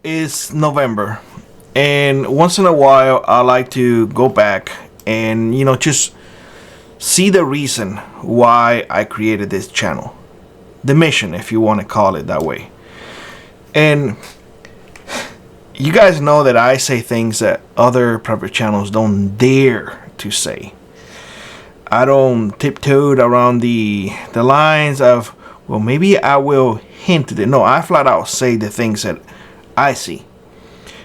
is November, and once in a while I like to go back and just see the reason why I created this channel, the mission, if you want to call it that way. And you guys know that I say things that other private channels don't dare to say. I don't tiptoe around the lines of, well, maybe I will hint at it. No, I flat out say the things that I see.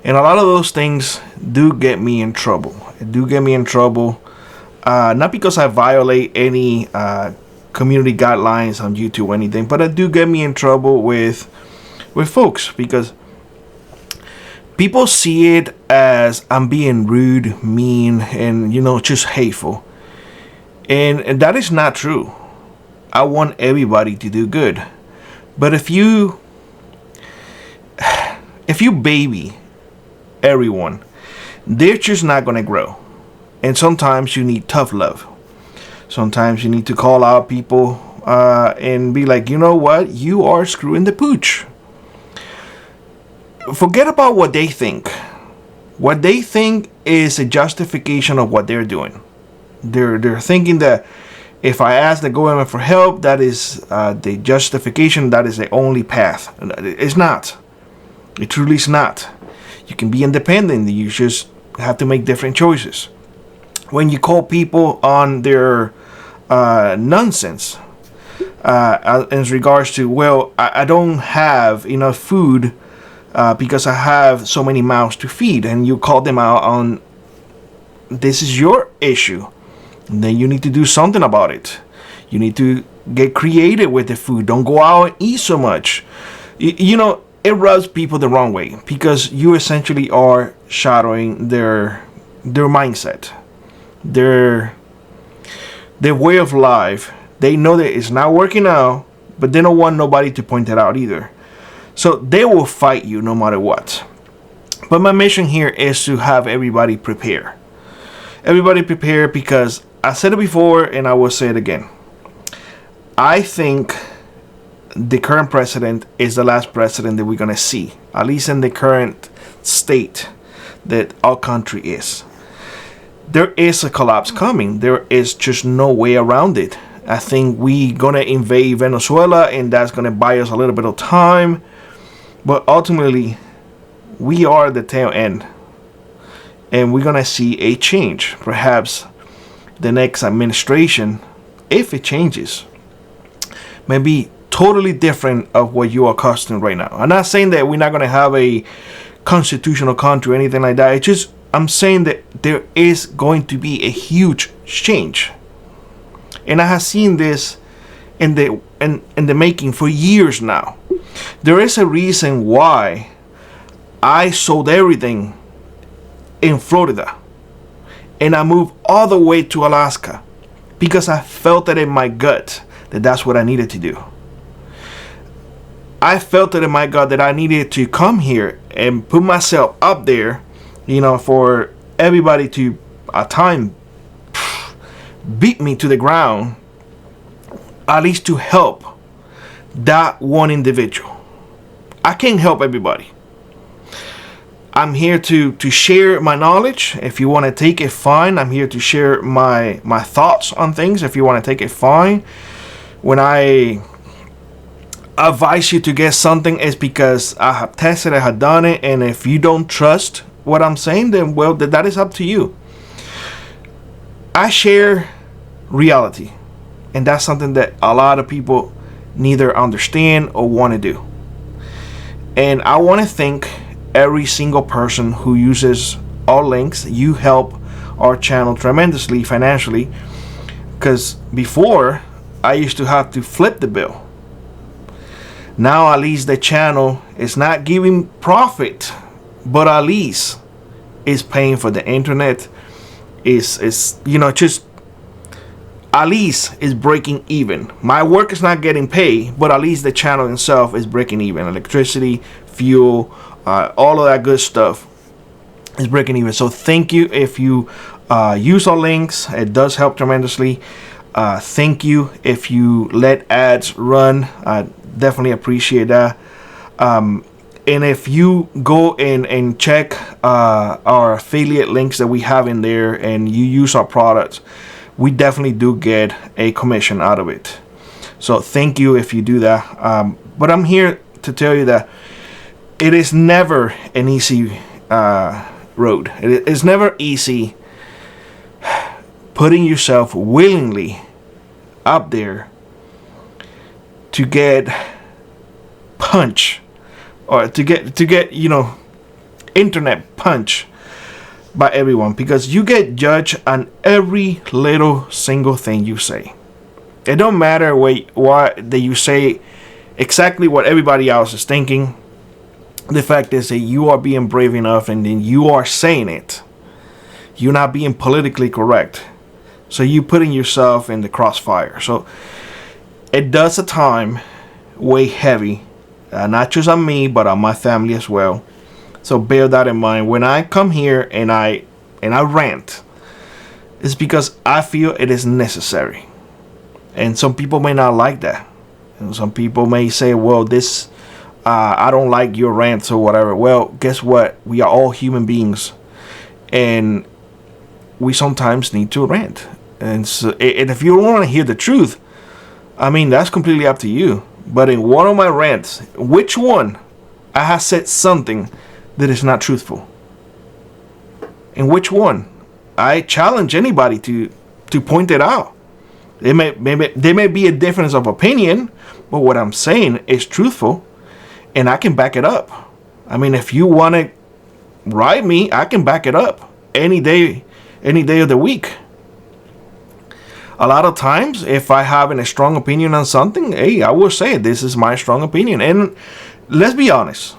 And a lot of those things do get me in trouble. It do get me in trouble. Not because I violate any community guidelines on YouTube or anything, but it do get me in trouble with folks, because people see it as I'm being rude, mean, and just hateful. And that is not true. I want everybody to do good. But if you baby everyone, they're just not going to grow. And sometimes you need tough love. Sometimes you need to call out people and be like, you know what? You are screwing the pooch. Forget about what they think. What they think is a justification of what they're doing. They're thinking that if I ask the government for help, that is the justification, that is the only path. It's not. It truly is not. You can be independent. You just have to make different choices. When you call people on their nonsense in regards to, well, I don't have enough food because I have so many mouths to feed, and you call them out on, this is your issue. And then you need to do something about it. You need to get creative with the food. Don't go out and eat so much. It rubs people the wrong way, because you essentially are shadowing their mindset, their way of life. They know that it's not working out, but they don't want nobody to point it out either. So they will fight you no matter what. But my mission here is to have everybody prepare. Everybody prepare, because I said it before and I will say it again. I think the current president is the last president that we're going to see, at least in the current state that our country is. There is a collapse coming. There is just no way around it. I think we're going to invade Venezuela, and that's going to buy us a little bit of time. But ultimately, we are the tail end. And we're going to see a change. Perhaps the next administration, if it changes, may be totally different of what you are accustomed right now. I'm not saying that we're not going to have a constitutional country or anything like that. It's just, I'm saying that there is going to be a huge change. And I have seen this in the making for years now. There is a reason why I sold everything in Florida and I moved all the way to Alaska, because I felt it in my gut that that's what I needed to do. I felt it in my gut that I needed to come here and put myself up there, for everybody to at time beat me to the ground, at least to help that one individual. I can't help everybody. I'm here to share my knowledge. If you want to take it, fine. I'm here to share my thoughts on things. If you want to take it, fine. When I advise you to get something, it's because I have tested it, I have done it. And if you don't trust what I'm saying, then, well, that is up to you. I share reality. And that's something that a lot of people neither understand or want to do. And I want to thank every single person who uses our links. You help our channel tremendously financially, because before I used to have to flip the bill. Now at least the channel is not giving profit, but at least is paying for the internet, is just at least is breaking even. My work is not getting paid, but at least the channel itself is breaking even. Electricity, fuel, all of that good stuff is breaking even. So thank you if you use our links. It does help tremendously. Thank you if you let ads run. I definitely appreciate that. And if you go and check our affiliate links that we have in there and you use our products, we definitely do get a commission out of it. So thank you if you do that. But I'm here to tell you that it is never an easy road. It's never easy putting yourself willingly up there to get punch, or to get internet punch by everyone, because you get judged on every little single thing you say. It don't matter what that you say exactly what everybody else is thinking. The fact is that you are being brave enough, and then you are saying it. You're not being politically correct, so you putting yourself in the crossfire. So it does at time weigh heavy, not just on me, but on my family as well. So bear that in mind. When I come here and I rant, it's because I feel it is necessary. And some people may not like that. And some people may say, well, this I don't like your rants or whatever. Well, guess what? We are all human beings, and we sometimes need to rant. And if you don't want to hear the truth, I mean, that's completely up to you. But in one of my rants, which one I have said something that is not truthful? In which one? I challenge anybody to point it out. There may be a difference of opinion, but what I'm saying is truthful, and I can back it up. I mean, if you want to ride me, I can back it up any day of the week. A lot of times, if I have a strong opinion on something, hey, I will say this is my strong opinion. And let's be honest,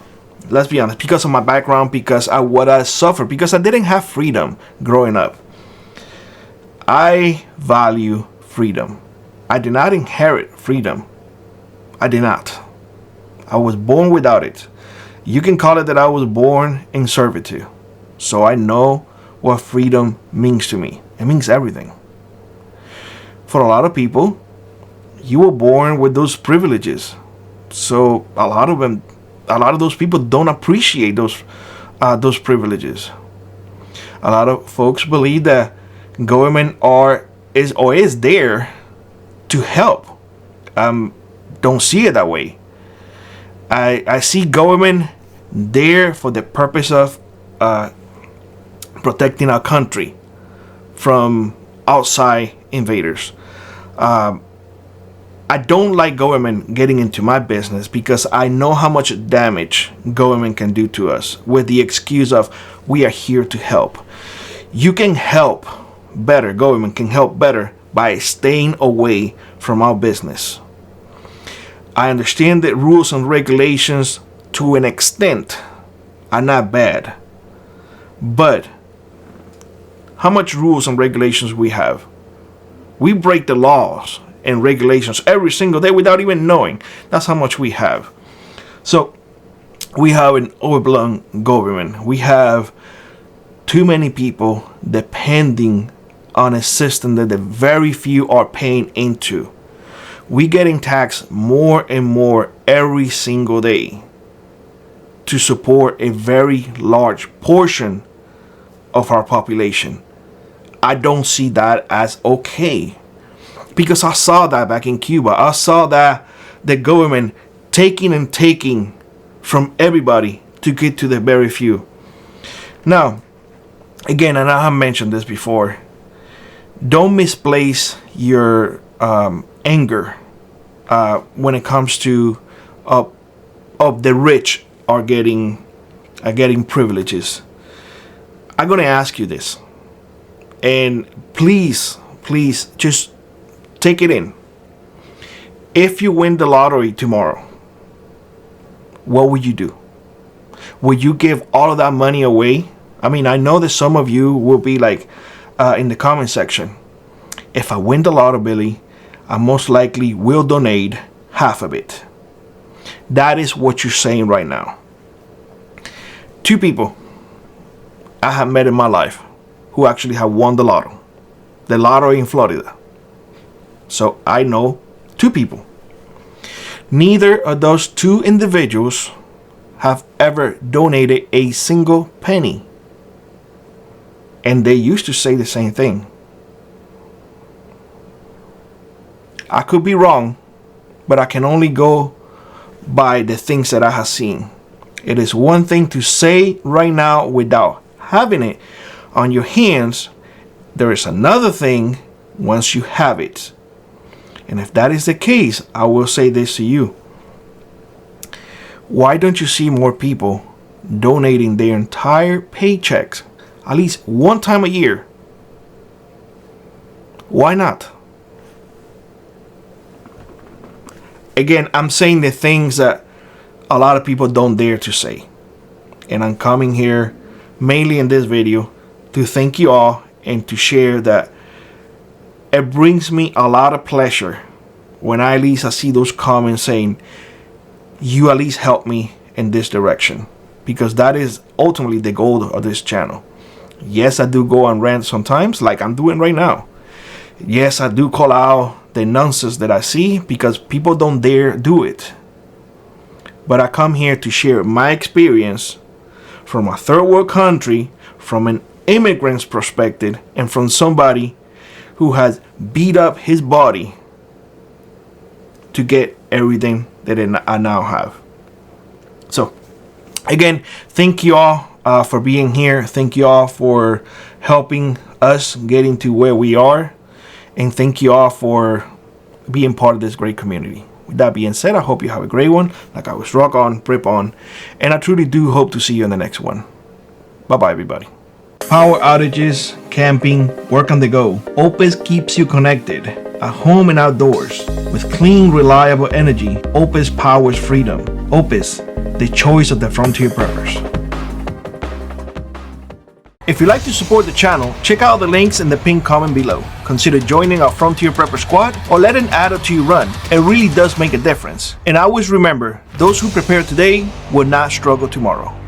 because of my background, because of what I suffered, because I didn't have freedom growing up. I value freedom. I did not inherit freedom. I did not. I was born without it. You can call it that I was born in servitude. So I know what freedom means to me. It means everything. For a lot of people, you were born with those privileges. So a lot of those people don't appreciate those privileges. A lot of folks believe that government is there to help. Don't see it that way. I see government there for the purpose of protecting our country from outside invaders. I don't like government getting into my business because I know how much damage government can do to us with the excuse of we are here to help. You can help better, government can help better by staying away from our business. I understand that rules and regulations to an extent are not bad, but how much rules and regulations we have? We break the laws and regulations every single day without even knowing. That's how much we have. So we have an overblown government. We have too many people depending on a system that the very few are paying into. We getting taxed more and more every single day to support a very large portion of our population. I don't see that as okay, because I saw that back in Cuba. I saw that the government taking from everybody to get to the very few. Now, again, and I have mentioned this before, don't misplace your anger when it comes to of the rich are getting privileges. I'm gonna ask you this, and please just take it in. If you win the lottery tomorrow, what would you do? Would you give all of that money away? I mean, I know that some of you will be like in the comment section, if I win the lottery, Billy, I most likely will donate half of it. That is what you're saying right now. 2 people I have met in my life who actually have won the lottery in Florida. So I know 2 people. Neither of those 2 individuals have ever donated a single penny. And they used to say the same thing. I could be wrong, but I can only go by the things that I have seen. It is one thing to say right now without having it on your hands. There is another thing once you have it. And if that is the case, I will say this to you. Why don't you see more people donating their entire paychecks at least one time a year? Why not? Again, I'm saying the things that a lot of people don't dare to say. And I'm coming here mainly in this video to thank you all and to share that it brings me a lot of pleasure when I see those comments saying, you at least help me in this direction. Because that is ultimately the goal of this channel. Yes, I do go on rant sometimes, like I'm doing right now. Yes, I do call out the nonsense that I see because people don't dare do it. But I come here to share my experience from a third world country, from an immigrant's perspective, and from somebody who has beat up his body to get everything that I now have. So again, thank you all for being here. Thank you all for helping us getting to where we are. And thank you all for being part of this great community. With that being said, I hope you have a great one. Like I was, rock on, rip on. And I truly do hope to see you in the next one. Bye-bye, everybody. Power outages, camping, work on the go. Opus keeps you connected at home and outdoors. With clean, reliable energy, Opus powers freedom. Opus, the choice of the frontier preppers. If you'd like to support the channel, check out the links in the pinned comment below. Consider joining our Frontier Prepper Squad or let an ad or two run. It really does make a difference. And always remember, those who prepare today will not struggle tomorrow.